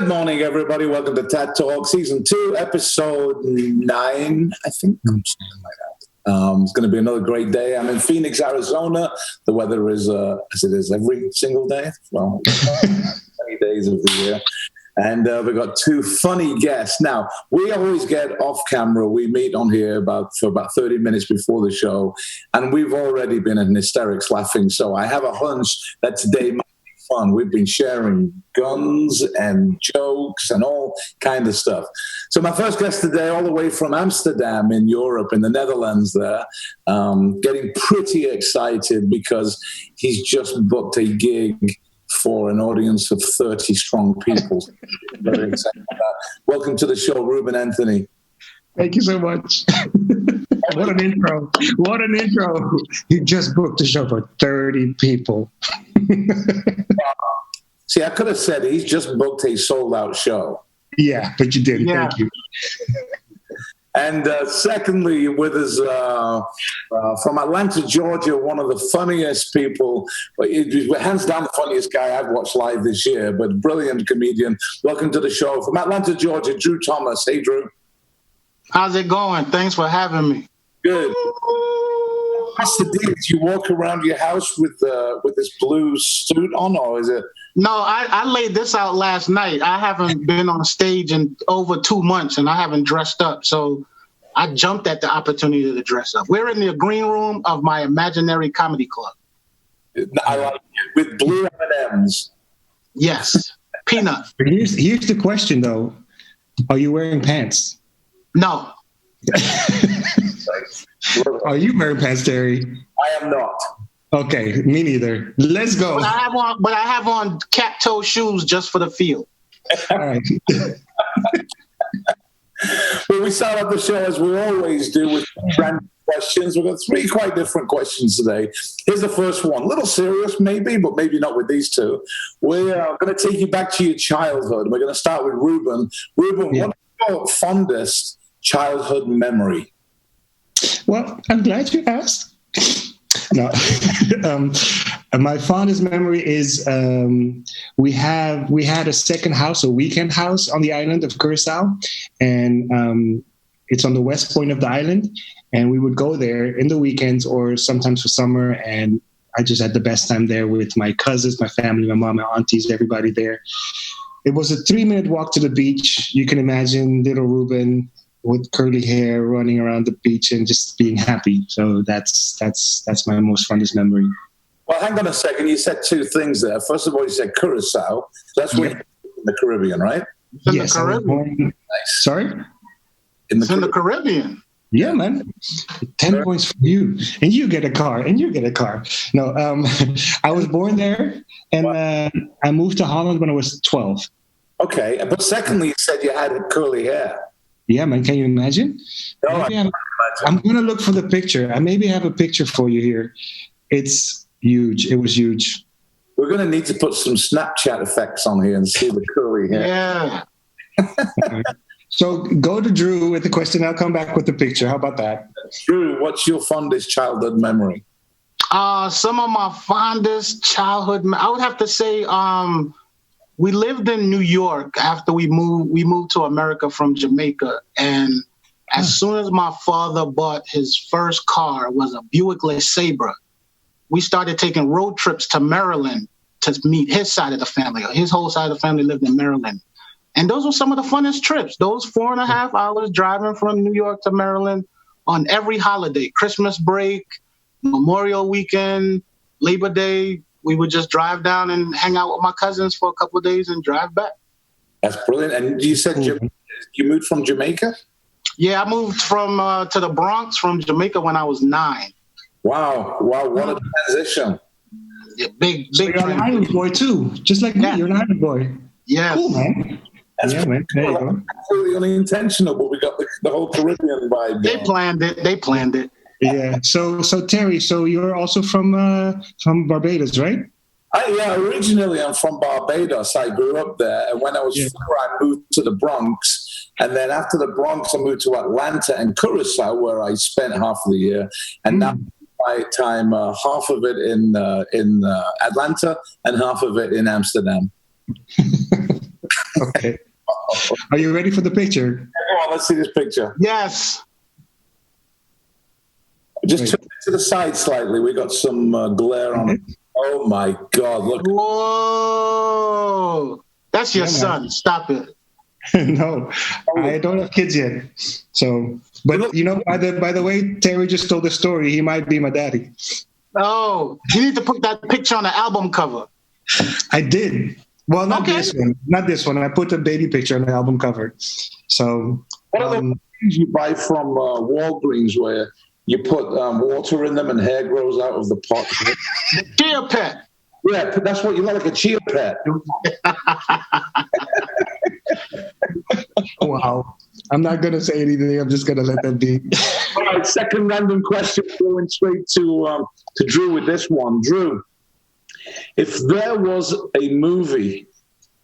Good morning, everybody. Welcome to Tat Talk, Season 2, Episode 9, I think. Something like that. It's going to be another great day. I'm in Phoenix, Arizona. The weather is, as it is every single day, well, 20 days of the year. And we've got two funny guests. Now, we always get off camera. We meet on here for about 30 minutes before the show. And we've already been in hysterics laughing. So I have a hunch that today might be fun. We've been sharing guns and jokes and all kind of stuff. So my first guest today, all the way from Amsterdam in Europe, in the Netherlands there, getting pretty excited because he's just booked a gig for an audience of 30 strong people. Very excited about that. Welcome to the show, Ruben Anthony. Thank you so much. What an intro. What an intro. You just booked a show for 30 people. See, I could have said he's just booked a sold-out show. Yeah, but you didn't. Yeah. Thank you. And secondly, with us from Atlanta, Georgia, one of the funniest people, hands down the funniest guy I've watched live this year, but brilliant comedian. Welcome to the show. From Atlanta, Georgia, Drew Thomas. Hey, Drew. How's it going? Thanks for having me. Good. What's the deal? Do you walk around your house with this blue suit on, or is it? No, I laid this out last night. I haven't been on stage in over 2 months, and I haven't dressed up. So I jumped at the opportunity to dress up. We're in the green room of my imaginary comedy club. I like it. With blue M&Ms. Yes, peanut. Here's the question, though. Are you wearing pants? No. Are you wearing pants, Terry? I am not. Okay, me neither. Let's go. But I have on cat-toe shoes just for the feel. All right. Well, we start off the show as we always do with random questions. We've got 3 quite different questions today. Here's the first one. A little serious, maybe, but maybe not with these two. We're going to take you back to your childhood. We're going to start with Ruben. Ruben, What is your fondest childhood memory? Well, I'm glad you asked. No, my fondest memory is we had a second house, a weekend house on the island of Curacao, and it's on the west point of the island. And we would go there in the weekends or sometimes for summer, and I just had the best time there with my cousins, my family, my mom, my aunties, everybody there. It was a 3-minute walk to the beach. You can imagine little Ruben with curly hair running around the beach and just being happy. So that's my most fondest memory. Well, hang on a second. You said 2 things there. First of all, you said Curacao. That's where you're in the Caribbean, right? Yes, the Caribbean. Nice. Sorry? It's in the Caribbean. Yeah, man. 10 points for you. And you get a car. No, I was born there, and I moved to Holland when I was 12. Okay. But secondly, you said you had curly hair. Yeah, man. Can you imagine? No, I'm going to look for the picture. I maybe have a picture for you here. It's huge. It was huge. We're going to need to put some Snapchat effects on here and see the curly hair. Yeah. Okay. So go to Drew with the question. I'll come back with the picture. How about that? Drew, what's your fondest childhood memory? Some of my fondest childhood, I would have to say, we lived in New York after we moved to America from Jamaica. And as soon as my father bought his first car, it was a Buick LeSabre, we started taking road trips to Maryland to meet his side of the family. His whole side of the family lived in Maryland. And those were some of the funnest trips. Those 4.5 hours driving from New York to Maryland on every holiday, Christmas break, Memorial weekend, Labor Day. We would just drive down and hang out with my cousins for a couple of days and drive back. That's brilliant. And you said you moved from Jamaica? Yeah, I moved to the Bronx from Jamaica when I was 9. Wow, what a transition. Yeah, big. So you're an island boy too, just like me. You're an island boy. Yeah. Cool, man. That's man. There you go. Absolutely unintentional, but we got the whole Caribbean vibe. They planned it. Yeah. So Terry, you're also from Barbados, right? Originally I'm from Barbados. I grew up there, and when I was 4, I moved to the Bronx, and then after the Bronx, I moved to Atlanta and Curacao, where I spent half of the year, and now my time half of it in Atlanta and half of it in Amsterdam. Okay. Are you ready for the picture? Come on, let's see this picture. Yes. Just turn it to the side slightly. We got some glare on it. Oh my God! Look. Whoa. That's your Yeah, son. man. Stop it. No, I don't have kids yet. So, but you know, by the way, Terry just told the story. He might be my daddy. Oh, you need to put that picture on the album cover. I did. Well, not Okay. this one. Not this one. I put a baby picture on the album cover. So, What are the things you buy from Walgreens where you put water in them and hair grows out of the pot? Chia Pet. Yeah, that's what you like a chia pet. wow. I'm not going to say anything. I'm just going to let that be. All right, second random question, going straight to Drew with this one. Drew, if there was a movie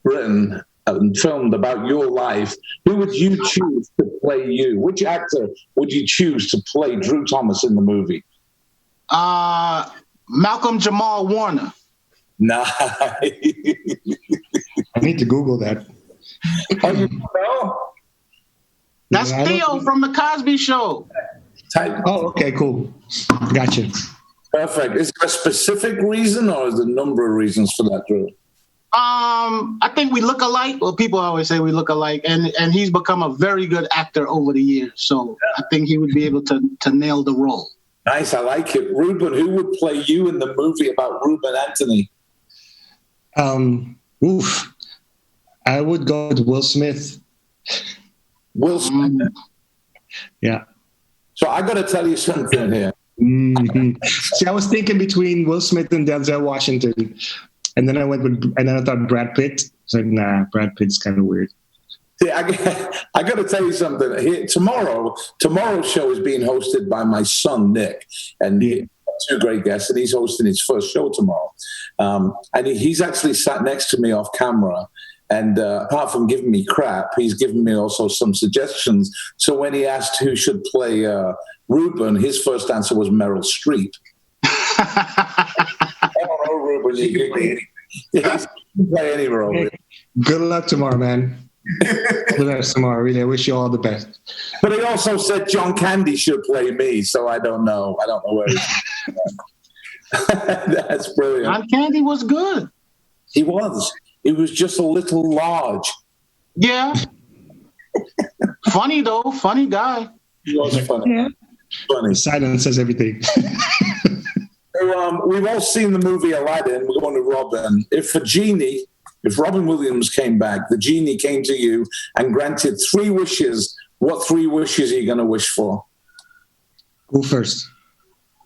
written and filmed about your life, who would you choose to play you? Which actor would you choose to play Drew Thomas in the movie? Malcolm Jamal Warner. Nice. I need to Google that. Oh, you know? That's Yeah, Theo from The Cosby Show. Oh, okay, cool. Gotcha. Perfect. Is there a specific reason or is there a number of reasons for that, Drew? I think we look alike. Well, people always say we look alike, and he's become a very good actor over the years. So I think he would be able to nail the role. Nice, I like it. Ruben, who would play you in the movie about Ruben Anthony? I would go with Will Smith. Will Smith. Yeah. So I got to tell you something here. Mm-hmm. See, I was thinking between Will Smith and Denzel Washington, and then I thought Brad Pitt. It's like, nah, Brad Pitt's kind of weird. See, I got to tell you something. Tomorrow's show is being hosted by my son Nick, and two great guests, and he's hosting his first show tomorrow. And he's actually sat next to me off camera. And apart from giving me crap, he's given me also some suggestions. So when he asked who should play Ruben, his first answer was Meryl Streep. I don't know, Ruben. You can play anything. Yeah, you can play any role. Hey, good luck tomorrow, man. Good luck tomorrow. Really, I wish you all the best. But he also said John Candy should play me, so I don't know. I don't know where he's That's brilliant. John Candy was good. He was. It was just a little large. Yeah. Funny though. Funny guy. He was funny. Yeah. Funny. Silence says everything. So, we've all seen the movie Aladdin. We're going to Robin. If Robin Williams came back, the genie came to you and granted 3 wishes, what 3 wishes are you going to wish for? Go first.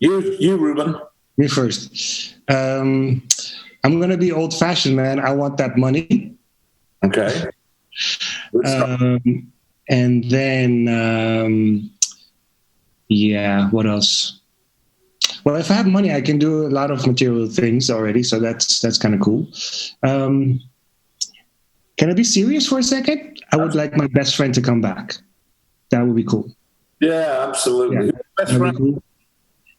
You, Ruben. Me first. I'm going to be old-fashioned, man. I want that money. Okay. And then, what else? Well, if I have money, I can do a lot of material things already, so that's kind of cool. Can I be serious for a second? I would like my best friend to come back. That would be cool. Yeah, absolutely. Yeah. Best friend. Cool.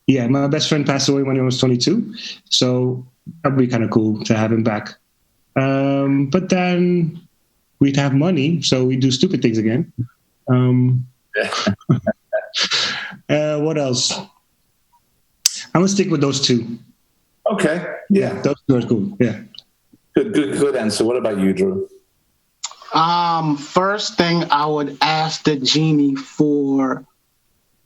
Yeah, my best friend passed away when he was 22, so that would be kind of cool to have him back. But then we'd have money, so we do stupid things again. What else? I'm gonna stick with those 2. Okay. Yeah, those 2 are cool. Yeah. Good answer. What about you, Drew? First thing, I would ask the genie for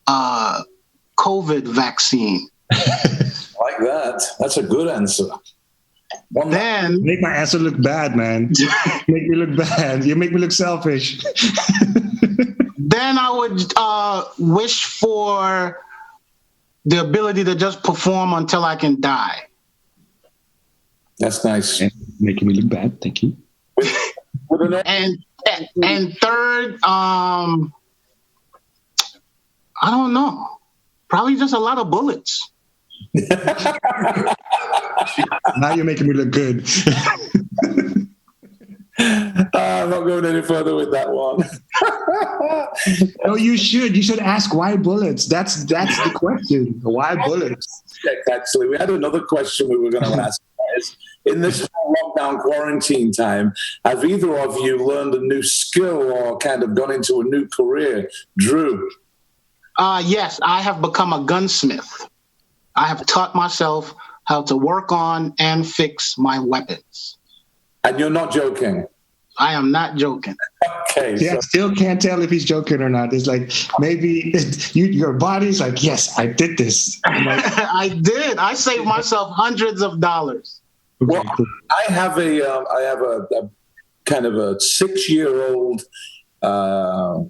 COVID vaccine. Like that. That's a good answer. Then make my answer look bad, man. Make me look bad. You make me look selfish. Then I would wish for the ability to just perform until I can die. That's nice. Making me look bad. Thank you. And third, I don't know. Probably just a lot of bullets. Now you're making me look good. I'm not going any further with that one. No, you should. You should ask why bullets. That's the question. Why bullets? Actually, we had another question we were going to ask. in this lockdown quarantine time, have either of you learned a new skill or kind of gone into a new career? Drew? Yes, I have become a gunsmith. I have taught myself how to work on and fix my weapons. And you're not joking? I am not joking. Okay. Yeah, I still can't tell if he's joking or not. It's like, maybe your body's like, yes, I did this. Like, I did. I saved myself hundreds of dollars. okay, Well, cool. I have a kind of a 6-year-old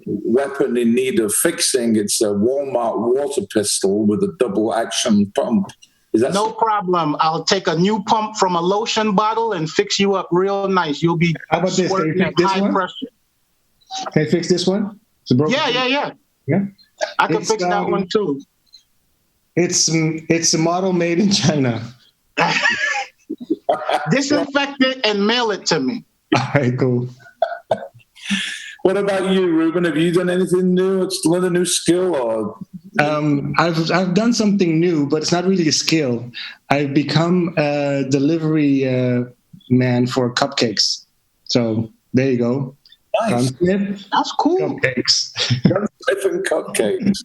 weapon in need of fixing. It's a Walmart water pistol with a double action pump. Is that No problem. I'll take a new pump from a lotion bottle and fix you up real nice. You'll be How about this? Can you squirting fix at this high one? pressure. Can I fix this one? It's a broken Yeah. Yeah? I can It's, fix that one too. It's a model made in China. Disinfect it and mail it to me. All right, cool. What about you, Ruben? Have you done anything new? Learned a new skill, or I've done something new, but it's not really a skill. I've become a delivery man for cupcakes. So there you go. nice That's cool. Cupcakes. different cupcakes?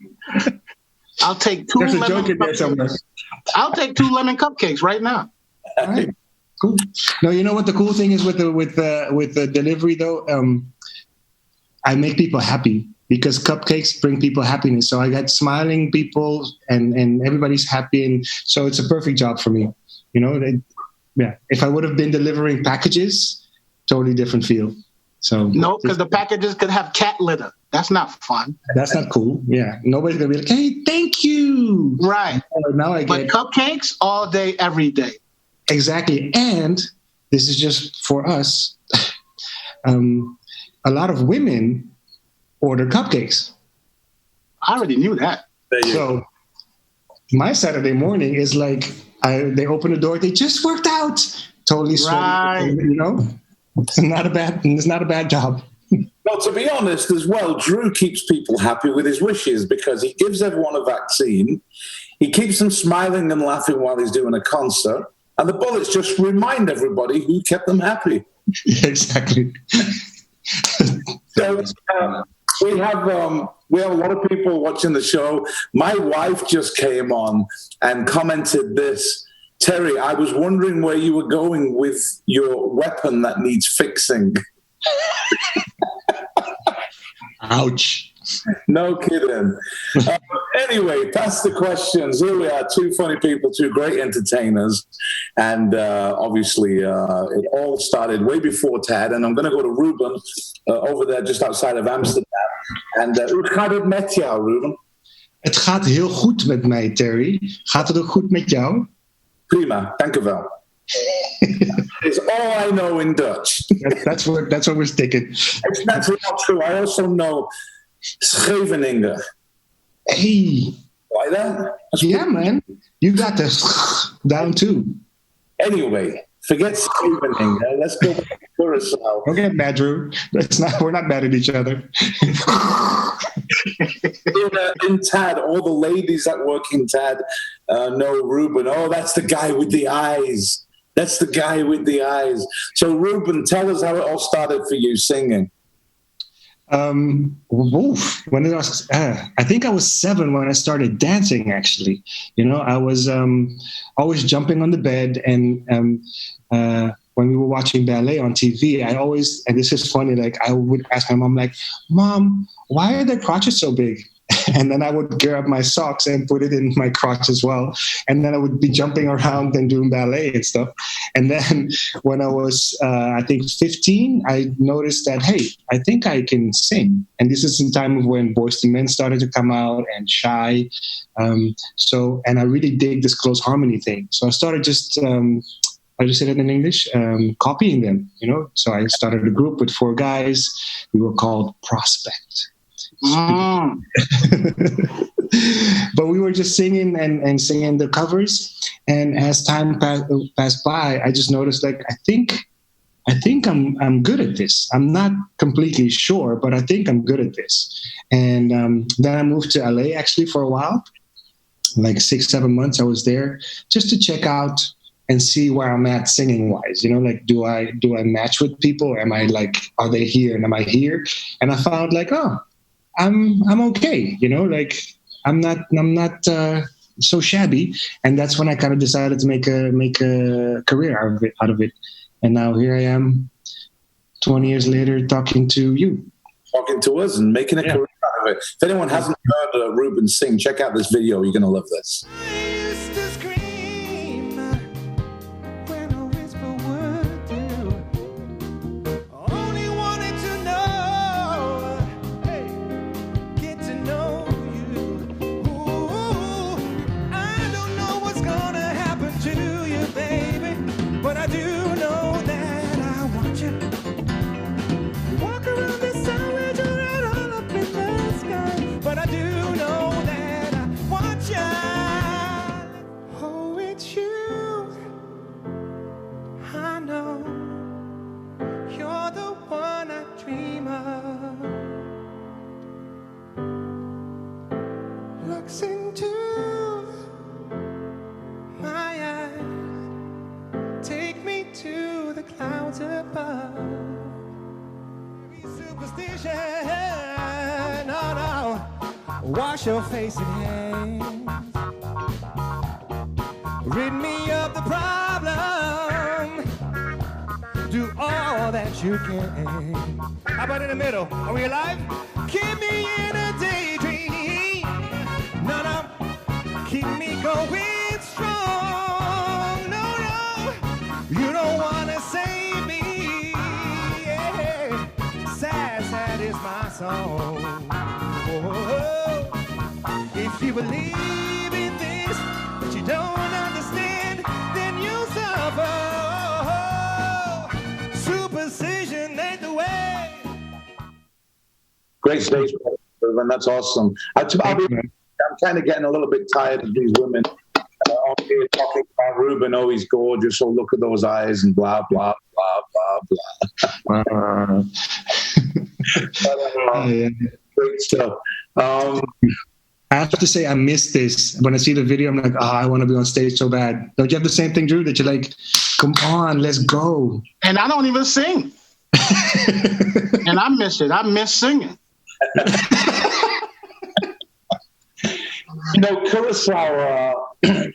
I'll take two There's a lemon joke in there somewhere. cupcakes. I'll take 2 lemon cupcakes right now. All right. Cool. No, you know what the cool thing is with the delivery though? I make people happy because cupcakes bring people happiness. So I got smiling people and everybody's happy, and so it's a perfect job for me. You know, yeah. If I would have been delivering packages, totally different feel. So No, because the packages could have cat litter. That's not fun. that's not cool. Yeah, nobody's gonna be like, "Hey, thank you." Right. Now I But get cupcakes all day, every day. exactly, and this is just for us. A lot of women order cupcakes. I already knew that. There you go. So my Saturday morning is like they open the door. They just worked out. Totally sweaty. Right. You know, it's not a bad job. Well, to be honest as well, Drew keeps people happy with his wishes because he gives everyone a vaccine. He keeps them smiling and laughing while he's doing a concert. And the bullets just remind everybody who kept them happy. Exactly. So we have a lot of people watching the show. My wife just came on and commented this. Terry, I was wondering where you were going with your weapon that needs fixing. Ouch. No kidding. Anyway, past the questions. Here we are, 2 funny people, 2 great entertainers. And obviously, it all started way before Tad. And I'm going to go to Ruben over there just outside of Amsterdam. And hoe gaat het met jou, Ruben? Het gaat heel goed met mij, Terry. Gaat het ook goed met jou? Prima, dank u wel. It's all I know in Dutch. That's what we're sticking. It's naturally not true. I also know Scheveningen. Hey, Like that? yeah, man, you got this down too. Anyway, forget Scheveningen. Let's go back to Curaçao. Don't get mad, Drew. We're not mad at each other. In TAD, all the ladies that work in TAD know Ruben. Oh, that's the guy with the eyes. That's the guy with the eyes. So, Ruben, tell us how it all started for you singing. When it was, I think I was 7 when I started dancing. Actually, you know, I was always jumping on the bed, and when we were watching ballet on TV, I always, and this is funny, like I would ask my mom, like, "Mom, why are their crotches so big?" And then I would gear up my socks and put it in my crotch as well. And then I would be jumping around and doing ballet and stuff. And then when I was, I think 15, I noticed that, hey, I think I can sing. And this is in time of when Boyz II Men started to come out and Shy. And I really dig this close harmony thing. So I started just, I just said it in English, copying them, you know. So I started a group with 4 guys. We were called Prospect. But we were just singing and singing the covers, and as time passed by, I just noticed, like, I think I'm good at this. I'm not completely sure, but I think I'm good at this. And then I moved to LA actually for a while, like 6-7 months. I was there just to check out and see where I'm at singing wise. You know, like do I match with people, or am I like, are they here and am I here? And I found like, oh, I'm okay. You know, like I'm not so shabby. And that's when I kind of decided to make a career out of it. And now here I am, 20 years later, talking to you. Talking to us and making a career out of it. If anyone hasn't heard Ruben sing, check out this video. You're going to love this. Looks into my eyes, take me to the clouds above. Superstition, no, no, wash your face and hands. Rid me of the problem, do all that you can. How about in the middle? Are we alive? Keep me in a daydream. No, no, keep me going strong. No, no, you don't want to save me. Yeah. Sad, sad is my song. Oh, if you believe in this, but you don't understand, then you suffer. Oh, superstition ain't the way. Great stage, and that's awesome. I'm kind of getting a little bit tired of these women on here talking about Ruben. Oh, he's gorgeous. Oh, look at those eyes and blah blah blah blah blah. Great stuff. I have to say, I miss this. When I see the video, I'm like, oh, I want to be on stage so bad. Don't you have the same thing, Drew? That you're like, come on, let's go. And I don't even sing. And I miss it. I miss singing. You know, Curacao,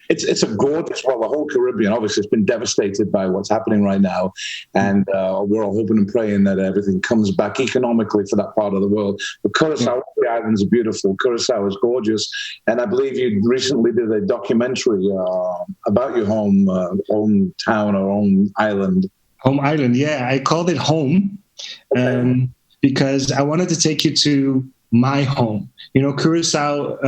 it's a gorgeous, well, the whole Caribbean, obviously, it's been devastated by what's happening right now. And we're all hoping and praying that everything comes back economically for that part of the world. But Curacao, the islands are beautiful. Curacao is gorgeous. And I believe you recently did a documentary about your hometown or home island. Home island, yeah. I called it home because I wanted to take you to my home. You know, Curacao,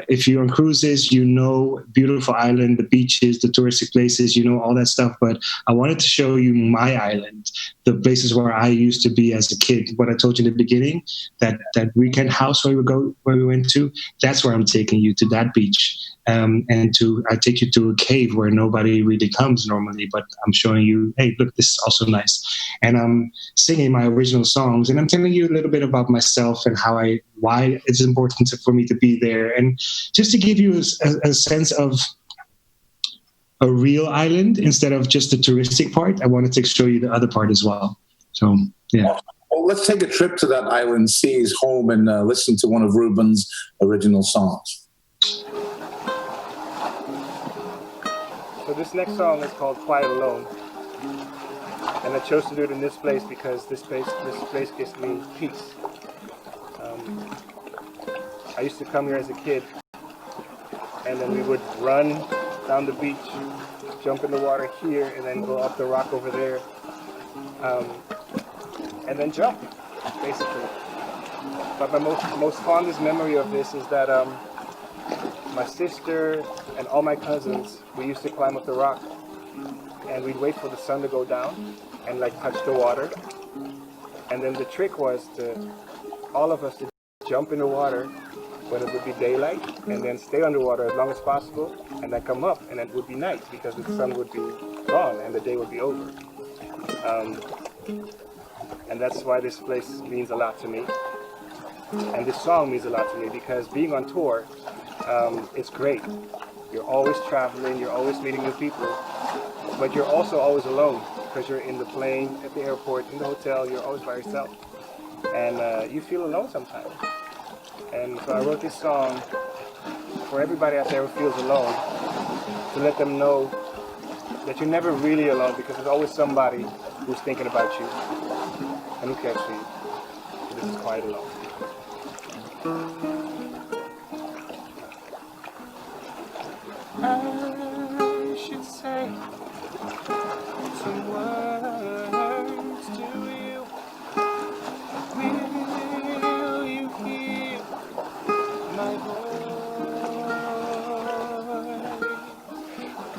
if you're on cruises, you know, beautiful island, the beaches, the touristic places, you know, all that stuff. But I wanted to show you my island, the places where I used to be as a kid. What I told you in the beginning, that weekend house where we went to, that's where I'm taking you, to that beach. And I take you to a cave where nobody really comes normally, but I'm showing you, hey, look, this is also nice. And I'm singing my original songs, and I'm telling you a little bit about myself and why it's important for me to be there. And just to give you a sense of a real island instead of just the touristic part, I wanted to show you the other part as well. So, yeah. Well, let's take a trip to that island, see his home, and listen to one of Ruben's original songs. So this next song is called Quiet Alone. And I chose to do it in this place because this place gives me peace. I used to come here as a kid, and then we would run down the beach, jump in the water here, and then go up the rock over there, and then jump, basically. But my most fondest memory of this is that my sister and all my cousins, we used to climb up the rock, and we'd wait for the sun to go down and like touch the water. And then the trick was all of us to jump in the water when it would be daylight, and then stay underwater as long as possible, and then come up, and then it would be night because the sun would be gone and the day would be over. And that's why this place means a lot to me. And this song means a lot to me because being on tour, it's great. You're always traveling, you're always meeting new people, but you're also always alone because you're in the plane, at the airport, in the hotel. You're always by yourself, and you feel alone sometimes. And so I wrote this song for everybody out there who feels alone, to let them know that you're never really alone, because there's always somebody who's thinking about you and who cares for you. So this is Quiet Alone. I should say some words to you. Will you hear my voice?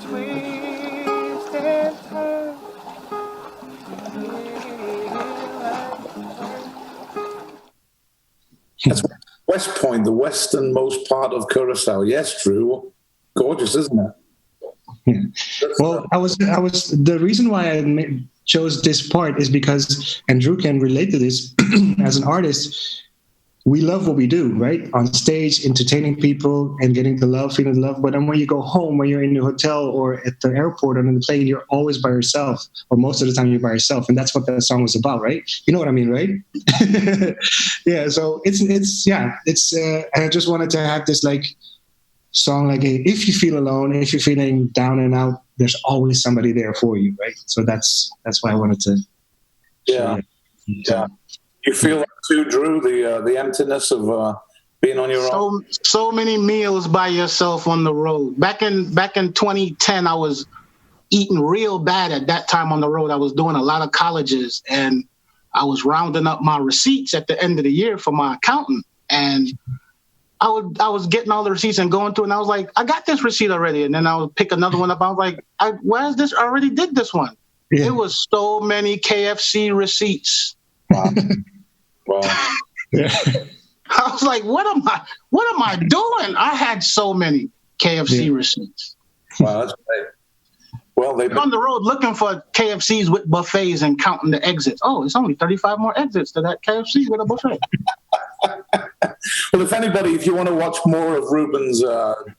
Twist and turn. That's West Point, the westernmost part of Curacao. Yes, Drew. Gorgeous, isn't it? Yeah. Well, I was the reason why I chose this part is because, and Drew can relate to this, as an artist, we love what we do, right? On stage, entertaining people and getting the love, feeling the love. But then when you go home, when you're in the hotel or at the airport or on the plane, you're always by yourself, or most of the time you're by yourself. And that's what that song was about, right? You know what I mean, right? Yeah. So it's and I just wanted to have this like song, like, if you feel alone, if you're feeling down and out, there's always somebody there for you, right? So that's why I wanted to. Yeah. Yeah. You feel that too, Drew, the emptiness of being on your own? So many meals by yourself on the road. Back in 2010, I was eating real bad at that time on the road. I was doing a lot of colleges, and I was rounding up my receipts at the end of the year for my accountant. And I was getting all the receipts and going through, and I was like, I got this receipt already. And then I would pick another one up. I was like, where's this? I already did this one. Yeah. It was so many KFC receipts. Wow. Wow. Yeah. I was like, what am I doing? I had so many KFC receipts. Wow, that's great. Well, they've been on the road looking for KFCs with buffets and counting the exits. Oh, it's only 35 more exits to that KFC with a buffet. Well, if you want to watch more of Ruben's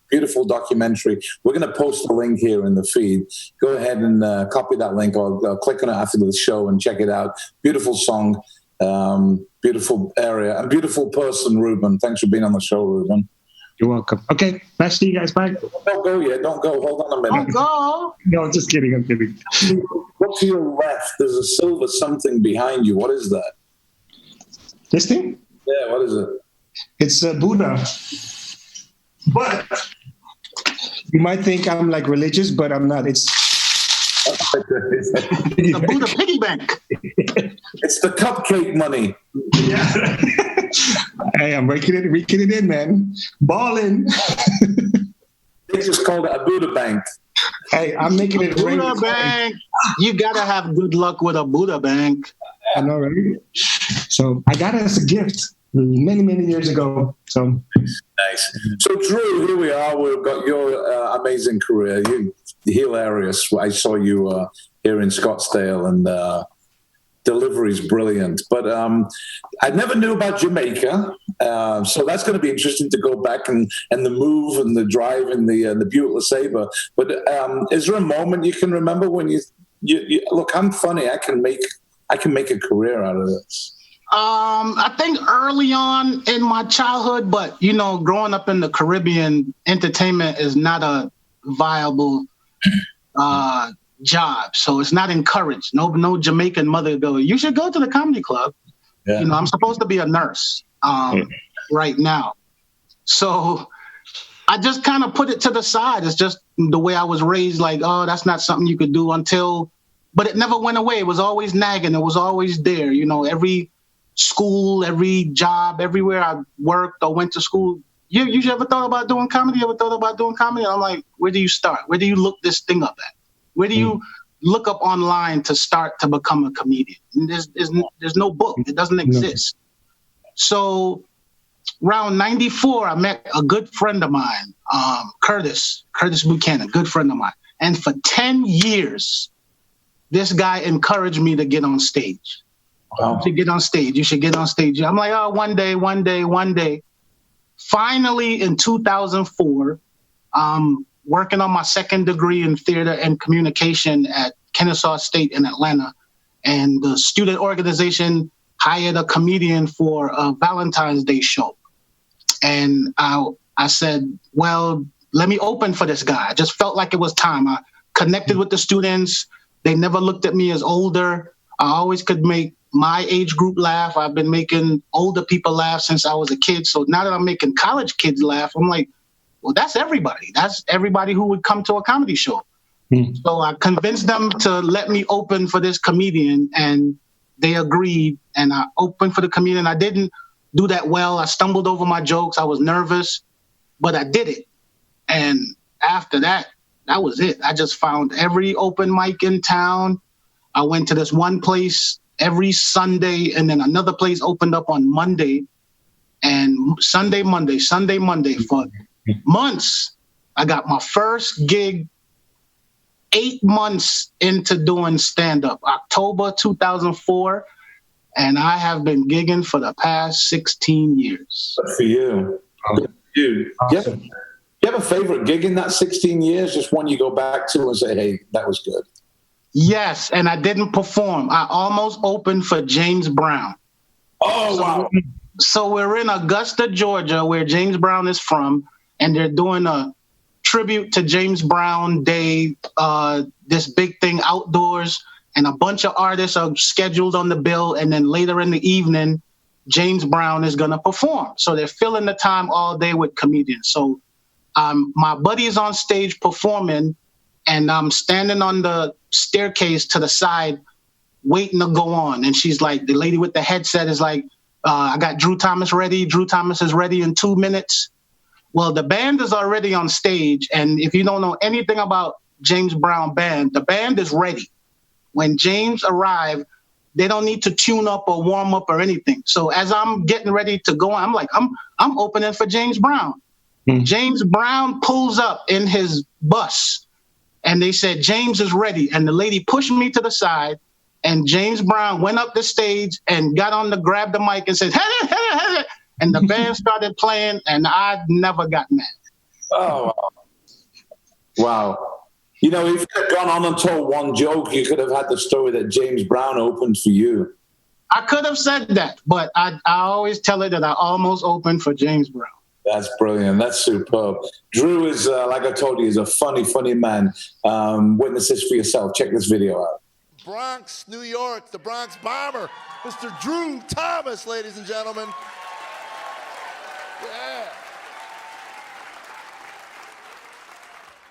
beautiful documentary, we're going to post a link here in the feed. Go ahead and copy that link, or click on it after the show and check it out. Beautiful song, beautiful area, and beautiful person, Ruben. Thanks for being on the show, Ruben. You're welcome. Okay, nice to see you guys. Bye. Don't go yet. Don't go. Hold on a minute. Don't go. No, I'm just kidding. I'm kidding. Look to your left. There's a silver something behind you. What is that? This thing? Yeah, what is it? It's a Buddha. But you might think I'm like religious, but I'm not. It's the Buddha piggy bank. It's the cupcake money. Yeah. Hey, I'm raking it in, man. Balling. They just called it a Buddha bank. Hey, I'm making it rain. Buddha bank. You gotta have good luck with a Buddha bank. I know, right? So I got it as a gift many, many years ago. So nice. So Drew, here we are. We've got your amazing career. You're hilarious. I saw you here in Scottsdale, and delivery's brilliant. But I never knew about Jamaica, so that's going to be interesting to go back and the move and the drive and the Buick LeSabre. But is there a moment you can remember when you look? I'm funny. I can make a career out of this. I think early on in my childhood, but growing up in the Caribbean, entertainment is not a viable job, so it's not encouraged. No Jamaican mother go, you should go to the comedy club. Yeah. I'm supposed to be a nurse right now, so I just kind of put it to the side. It's just the way I was raised, like, oh, that's not something you could do but it never went away. It was always nagging. It was always there. Every school, every job, everywhere I worked or went to school, you ever thought about doing comedy? You ever thought about doing comedy? And I'm like, where do you start? Where do you look this thing up at? Where do you look up online to start to become a comedian? And there's no book. It doesn't exist. No. So around 94, I met a good friend of mine, Curtis Buchanan, good friend of mine. And for 10 years, this guy encouraged me to get on stage. Wow. You should get on stage. You should get on stage. I'm like, oh, one day. Finally, in 2004, working on my second degree in theater and communication at Kennesaw State in Atlanta. And the student organization hired a comedian for a Valentine's Day show. And I said, well, let me open for this guy. I just felt like it was time. I connected with the students. They never looked at me as older. I always could make my age group laugh. I've been making older people laugh since I was a kid. So now that I'm making college kids laugh, I'm like, well, that's everybody. That's everybody who would come to a comedy show. So I convinced them to let me open for this comedian, and they agreed. And I opened for the comedian. I didn't do that well. I stumbled over my jokes. I was nervous, but I did it. And after that, that was it. I just found every open mic in town. I went to this one place every Sunday, and then another place opened up on Monday, and Sunday, Monday for months. I got my first gig 8 months into doing stand-up, October 2004, and I have been gigging for the past 16 years. Good for you. Good for you. Awesome. You have a favorite gig in that 16 years? Just one you go back to and say, hey, that was good. Yes, and I didn't perform. I almost opened for James Brown. Oh, wow. So we're in Augusta, Georgia, where James Brown is from, and they're doing a tribute to James Brown Day, this big thing outdoors, and a bunch of artists are scheduled on the bill, and then later in the evening, James Brown is going to perform. So they're filling the time all day with comedians. So my buddy is on stage performing, and I'm standing on the staircase to the side waiting to go on. And she's like, the lady with the headset is like, I got Drew Thomas ready. Drew Thomas is ready in 2 minutes. Well, the band is already on stage. And if you don't know anything about James Brown band, the band is ready. When James arrived, they don't need to tune up or warm up or anything. So as I'm getting ready to go on, I'm like, I'm opening for James Brown. James Brown pulls up in his bus, and they said, James is ready. And the lady pushed me to the side, and James Brown went up the stage and got on to grab the mic and said, hey, hey, hey. And the band started playing, and I never got mad. Oh, wow. You know, if you had gone on and told one joke, you could have had the story that James Brown opened for you. I could have said that, but I always tell it that I almost opened for James Brown. That's brilliant. That's superb. Drew is, like I told you, is a funny, funny man. Witness this for yourself. Check this video out. Bronx, New York, the Bronx Bomber, Mr. Drew Thomas, ladies and gentlemen. Yeah.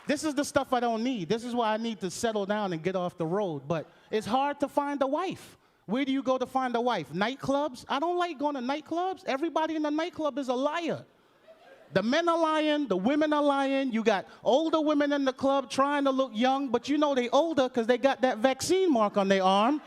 This is the stuff I don't need. This is why I need to settle down and get off the road. But it's hard to find a wife. Where do you go to find a wife? Nightclubs? I don't like going to nightclubs. Everybody in the nightclub is a liar. The men are lying, the women are lying. You got older women in the club trying to look young, but you know they older because they got that vaccine mark on their arm.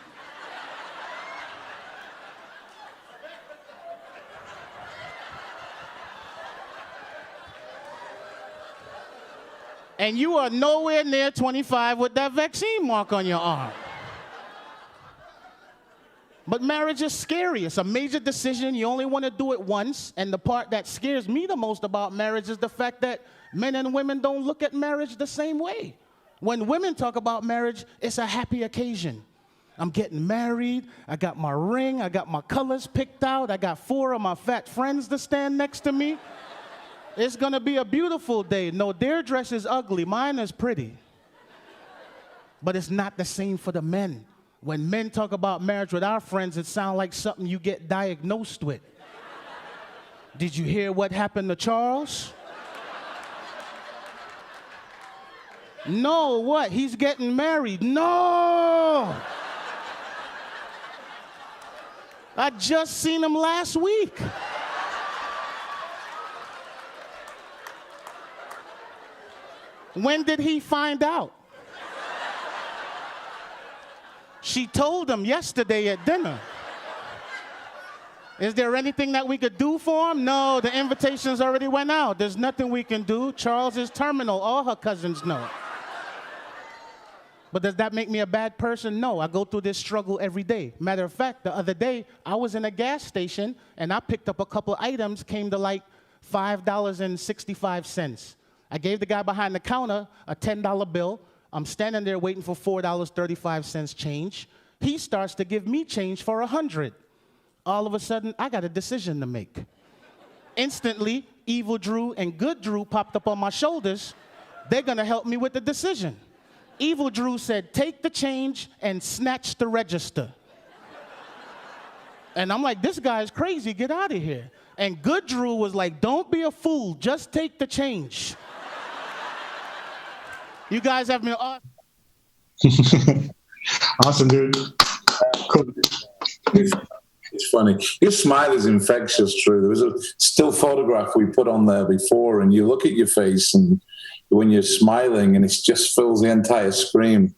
And you are nowhere near 25 with that vaccine mark on your arm. But marriage is scary. It's a major decision. You only want to do it once. And the part that scares me the most about marriage is the fact that men and women don't look at marriage the same way. When women talk about marriage, it's a happy occasion. I'm getting married. I got my ring. I got my colors picked out. I got 4 of my fat friends to stand next to me. It's going to be a beautiful day. No, their dress is ugly. Mine is pretty. But it's not the same for the men. When men talk about marriage with our friends, it sounds like something you get diagnosed with. Did you hear what happened to Charles? No, what? He's getting married. No! I just seen him last week. When did he find out? She told him yesterday at dinner. Is there anything that we could do for him? No, the invitations already went out. There's nothing we can do. Charles is terminal. All her cousins know. But does that make me a bad person? No, I go through this struggle every day. Matter of fact, the other day, I was in a gas station, and I picked up a couple items, came to like $5.65. I gave the guy behind the counter a $10 bill. I'm standing there waiting for $4.35 change. He starts to give me change for $100. All of a sudden, I got a decision to make. Instantly, Evil Drew and Good Drew popped up on my shoulders. They're gonna help me with the decision. Evil Drew said, take the change and snatch the register. And I'm like, this guy's crazy, get out of here. And Good Drew was like, don't be a fool, just take the change. You guys have been Awesome, dude. Cool. It's funny. Your smile is infectious, Drew. There was a still photograph we put on there before, and you look at your face, and when you're smiling, and it just fills the entire screen.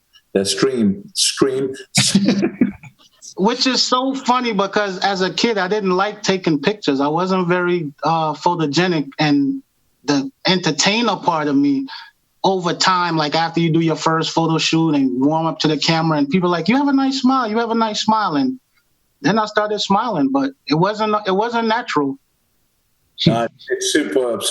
Which is so funny because as a kid, I didn't like taking pictures. I wasn't very photogenic, and the entertainer part of me, over time, like after you do your first photo shoot and warm up to the camera, and people are like, you have a nice smile, you have a nice smile. And then I started smiling, but it wasn't natural. It's superb.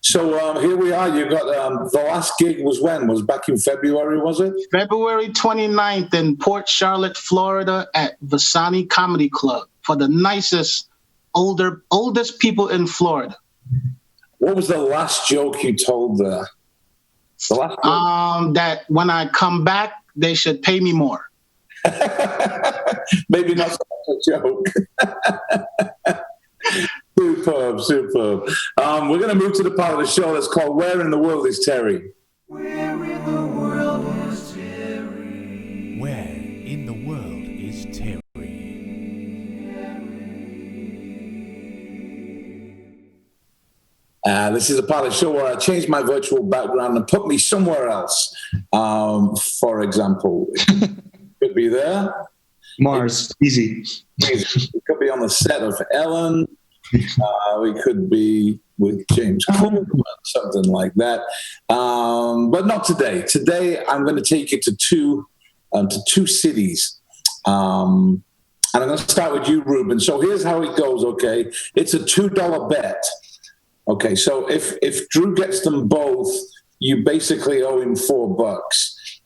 So here we are. You got the last gig was when? Was back in February, was it? February 29th in Port Charlotte, Florida at Vasani Comedy Club for the nicest, oldest people in Florida. What was the last joke you told there? The last joke? That when I come back, they should pay me more. Maybe not so much a joke. Superb. We're going to move to the part of the show that's called Where in the World is Terry? Where in the world is Terry? Where in the world is Terry? This is a part of the show where I change my virtual background and put me somewhere else. For example, it could be there. Mars, easy. It could be on the set of Ellen. We could be with James Coleman, something like that. But not today. Today, I'm going to take you to two cities. And I'm going to start with you, Ruben. So here's how it goes, okay? It's a $2 bet. Okay, so if Drew gets them both, you basically owe him $4.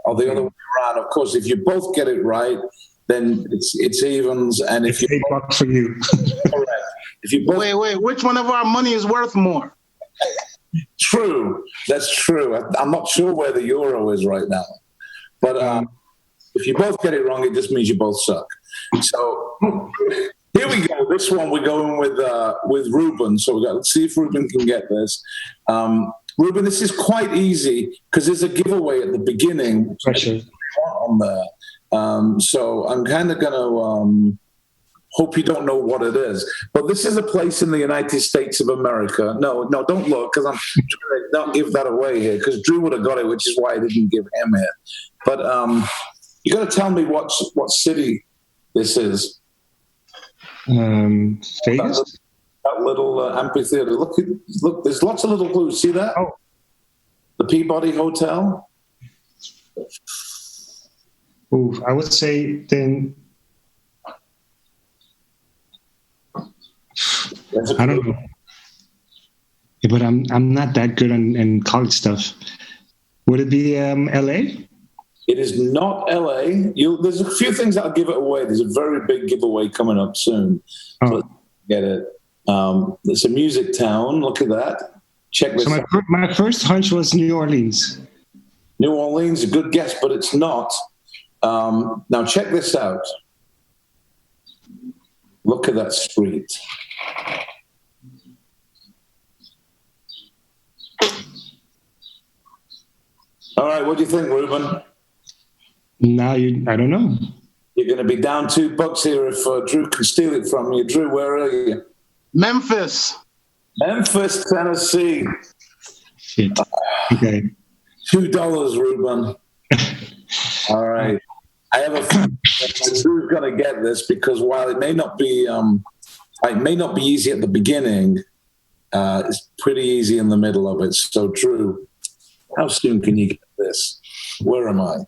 Or the other way around. Of course, if you both get it right, then it's evens. And if it's $8 for you. Correct. If you both, wait, which one of our money is worth more? True, that's true. I'm not sure where the euro is right now, but if you both get it wrong, it just means you both suck. So here we go. This one we're going with Ruben. So let's see if Ruben can get this. Ruben, this is quite easy because there's a giveaway at the beginning. Pressure on there. So I'm kind of going to. Hope you don't know what it is. But this is a place in the United States of America. No, don't look, because I'm trying to not give that away here, because Drew would have got it, which is why I didn't give him it. But you got to tell me what city this is. Vegas? That little amphitheater. Look, there's lots of little clues. See that? Oh. The Peabody Hotel? Ooh, I would say then... I don't know, yeah, but I'm not that good in college stuff. Would it be LA? It is not LA. There's a few things that'll give it away. There's a very big giveaway coming up soon. Oh. So let's get it. It's a music town. Look at that. Check this out. My first hunch was New Orleans. New Orleans, a good guess, but it's not. Now check this out. Look at that street. All right, what do you think, Ruben? I don't know. You're going to be down $2 here if Drew can steal it from you. Drew, where are you? Memphis, Tennessee. Shit. Okay. $2, Ruben. All right. I have a feeling Drew's going to get this because while it may not be easy at the beginning, it's pretty easy in the middle of it. So, Drew, how soon can you get this? Where am I?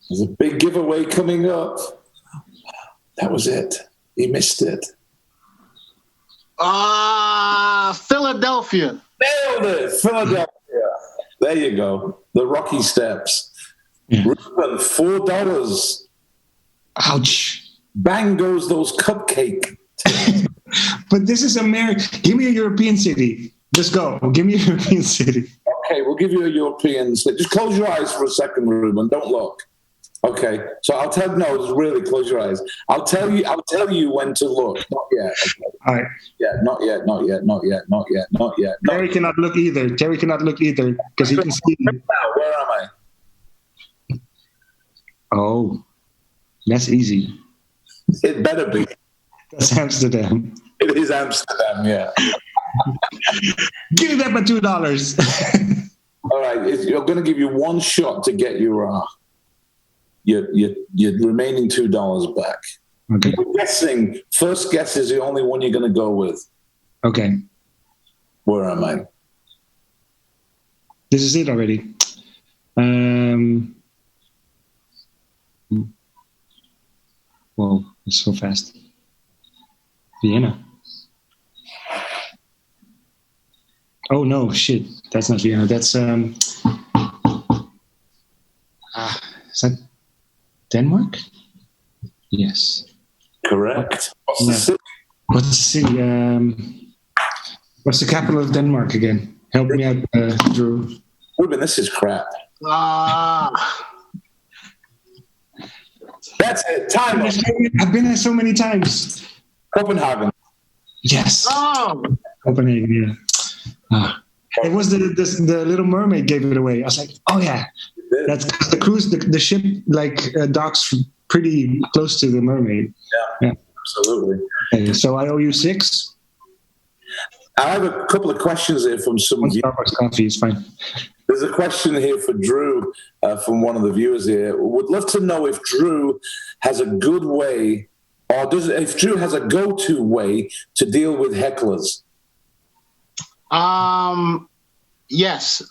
There's a big giveaway coming up. That was it. He missed it. Philadelphia. Nailed it. Philadelphia. There you go. The Rocky Steps. Yeah. Ruben, $4. Ouch. Bang goes those cupcake. But this is America. Give me a European city. Just go. Give me a European city. Okay, we'll give you a European city. Just close your eyes for a second, Ruben. Don't look. Okay. So I'll tell just really close your eyes. I'll tell you when to look. Not yet. Okay. All right. Yeah, not yet. Terry cannot look either. Because he can see me. Now, where am I? Oh, that's easy. It better be. That's Amsterdam. It is Amsterdam, yeah. Give me that for $2. All right, you're going to give you one shot to get your remaining $2 back. Okay. I'm guessing first guess is the only one you're going to go with. Okay. Where am I? This is it already. Whoa, it's so fast. Vienna. Oh no, shit. That's not Vienna. That's is that Denmark? Yes. Correct. What's the city? What's the city? What's the capital of Denmark again? Help me out, Drew. Ruben, this is crap. That's it. Time. I've been there so many times. Copenhagen. Yes. Oh, Copenhagen, yeah. It was the Little Mermaid gave it away. I was like, oh yeah. That's the cruise, the ship docks pretty close to the Mermaid. Yeah. Absolutely. Okay, so I owe you 6. I have a couple of questions here from some of you. Starbucks coffee is fine. There's a question here for Drew from one of the viewers here. Would love to know if Drew has a good way, or if Drew has a go-to way to deal with hecklers. Yes.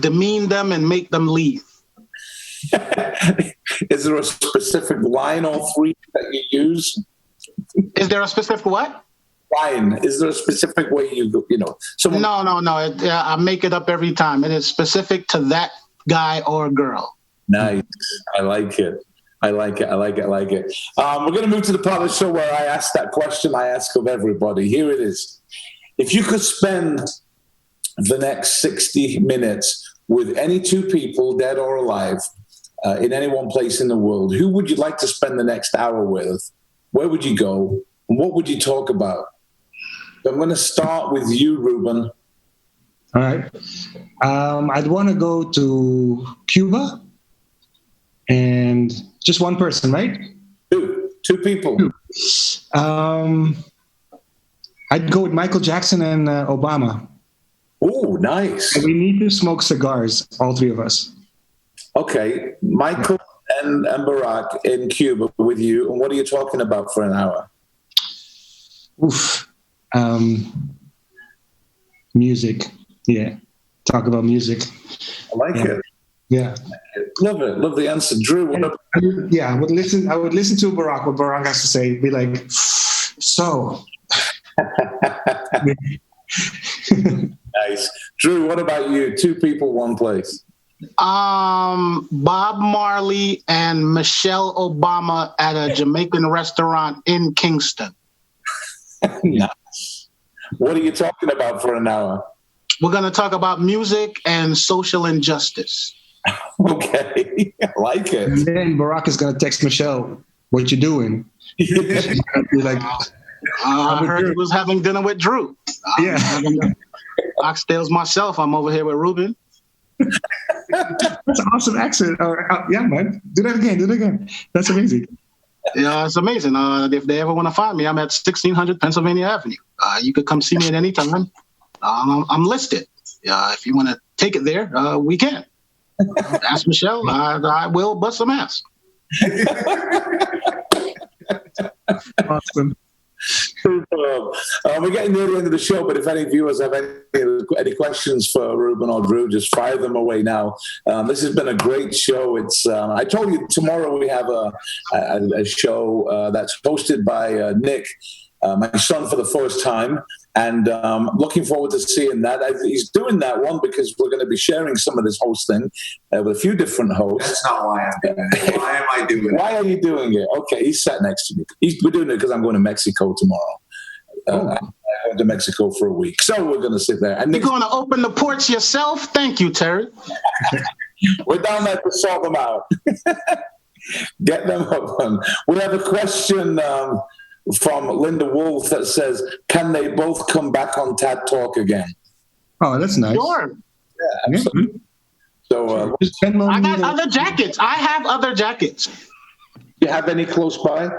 Demean them and make them leave. Is there a specific line or phrase that you use? Is there a specific what? Line. Is there a specific way someone? No. I make it up every time. It is specific to that guy or girl. Nice. I like it. We're going to move to the part of the show where I ask that question I ask of everybody. Here it is. If you could spend the next 60 minutes with any 2 people, dead or alive, in any one place in the world, who would you like to spend the next hour with? Where would you go? And what would you talk about? So I'm going to start with you, Ruben. All right. I'd want to go to Cuba, and just one person, right? 2 people. 2. I'd go with Michael Jackson and Obama. Oh, nice. And we need to smoke cigars, all 3 of us. Okay. Michael and Barack in Cuba with you. And what are you talking about for an hour? Oof. Music. Yeah. Talk about music. I like it. Yeah. Love it. Love the answer. Drew, what about I would listen to Barack, what Barack has to say. Be like, so. Nice. Drew, what about you? 2 people, 1 place. Bob Marley and Michelle Obama at a Jamaican restaurant in Kingston. Nice. What are you talking about for an hour? We're going to talk about music and social injustice. Okay. I like it. And then Barack is going to text Michelle, what you doing? She's gonna be like, I heard he was having dinner with Drew. yeah. Oxtails myself. I'm over here with Ruben. That's an awesome accent. Yeah, man. Do that again. That's amazing. Yeah, it's amazing. If they ever want to find me, I'm at 1600 Pennsylvania Avenue. You could come see me at any time. I'm listed. If you want to take it there, we can. Ask Michelle. I will bust some ass. Awesome. We're getting near the end of the show, but if any viewers have any questions for Ruben or Drew, just fire them away now. This has been a great show. It's I told you tomorrow we have a show that's hosted by Nick, my son, for the first time. And looking forward to seeing that. He's doing that one because we're going to be sharing some of this hosting with a few different hosts. That's not why I'm doing it. Why am I doing it? Why are you doing it? Okay, he's sat next to me. We're doing it because I'm going to Mexico tomorrow. I'm going to Mexico for a week. So we're going to sit there. And you're going to open the ports yourself? Thank you, Terry. We're down there to sort them out. Get them open. We have a question from Linda Wolf that says, can they both come back on Tad Talk again? Oh, that's nice. Sure. Yeah, absolutely. So I got other jackets. I have other jackets. You have any close by?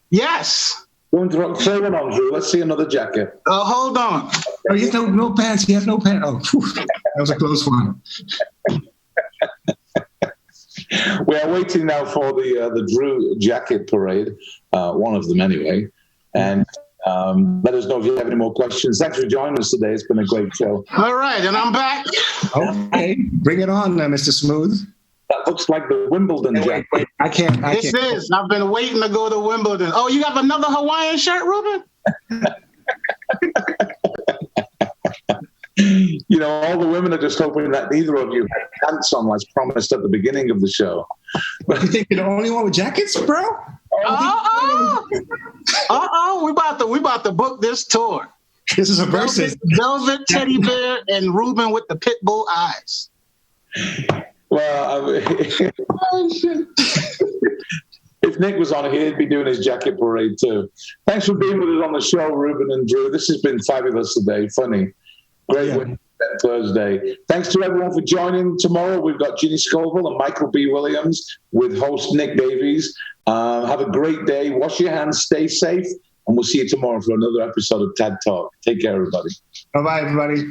Yes. Go and throw one on, Drew. Let's see another jacket. Hold on. Oh, he has no pants. He has no pants. Oh, whew. That was a close one. We are waiting now for the Drew jacket parade, one of them anyway. And let us know if you have any more questions. Thanks for joining us today. It's been a great show. All right, and I'm back. Okay, bring it on, Mr. Smooth. That looks like the Wimbledon jacket. Wait. I can't. This is. I've been waiting to go to Wimbledon. Oh, you have another Hawaiian shirt, Ruben? You know, all the women are just hoping that neither of you had pants on, as promised at the beginning of the show. But you think you're the only one with jackets, bro? We about to book this tour. This is a versus. Velvet teddy bear and Ruben with the pit bull eyes. Well, if Nick was on here, he'd be doing his jacket parade too. Thanks for being with us on the show, Ruben and Drew. This has been fabulous today. Funny. Great win Thursday. Thanks to everyone for joining. Tomorrow we've got Ginny Scoville and Michael B. Williams with host Nick Davies. Have a great day. Wash your hands. Stay safe. And we'll see you tomorrow for another episode of TED Talk. Take care, everybody. Bye-bye, everybody.